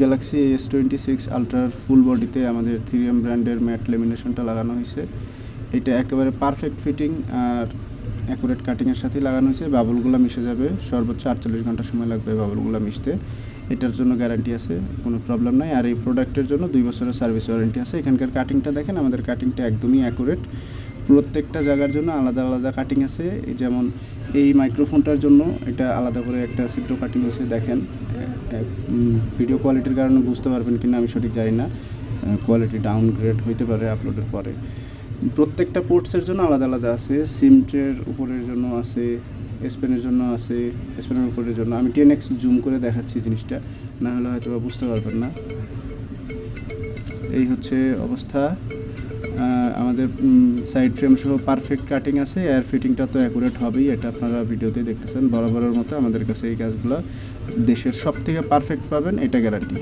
Galaxy S26 আলট্রার ফুল বডিতে আমাদের 3M ব্র্যান্ডের ম্যাট লেমিনেশনটা লাগানো হয়েছে। এটা একেবারে পারফেক্ট ফিটিং আর অ্যাকুরেট কাটিংয়ের সাথেই লাগানো হয়েছে। বাবলগুলো মিশে যাবে, সর্বোচ্চ 48 ঘন্টা সময় লাগবে বাবলগুলো মিশতে। এটার জন্য গ্যারান্টি আছে, কোনো প্রবলেম নাই। আর এই প্রোডাক্টের জন্য 2 বছরের সার্ভিস ওয়ারেন্টি আছে। এখানকার কাটিংটা দেখেন, আমাদের কাটিংটা একদমই অ্যাকুরেট। প্রত্যেকটা জায়গার জন্য আলাদা আলাদা কাটিং আছে। যেমন এই মাইক্রোফোনটার জন্য এটা আলাদা করে একটা ছিদ্র কাটিং হয়েছে। দেখেন, ভিডিও কোয়ালিটির কারণে বুঝতে পারবেন কিনা আমি সঠিক জানি না, কোয়ালিটি ডাউনগ্রেড হইতে পারে আপলোডের পরে। প্রত্যেকটা পোর্টসের জন্য আলাদা আলাদা আছে। সিমটের উপরের জন্য আছে, স্পেনের জন্য আছে, স্পেনের উপরের জন্য। আমি 10x জুম করে দেখাচ্ছি জিনিসটা, না হলে হয়তো বুঝতে পারবেন না। এই হচ্ছে অবস্থা। আমাদের সাইড ফ্রেম সহ পারফেক্ট কাটিং আছে। এয়ার ফিটিংটা তো অ্যাকুরেট হবেই, এটা আপনারা ভিডিওতে দেখতেছেন। বরাবরের মতো আমাদের কাছে এই কাজগুলো দেশের সব থেকে পারফেক্ট পাবেন, এটা গ্যারান্টি।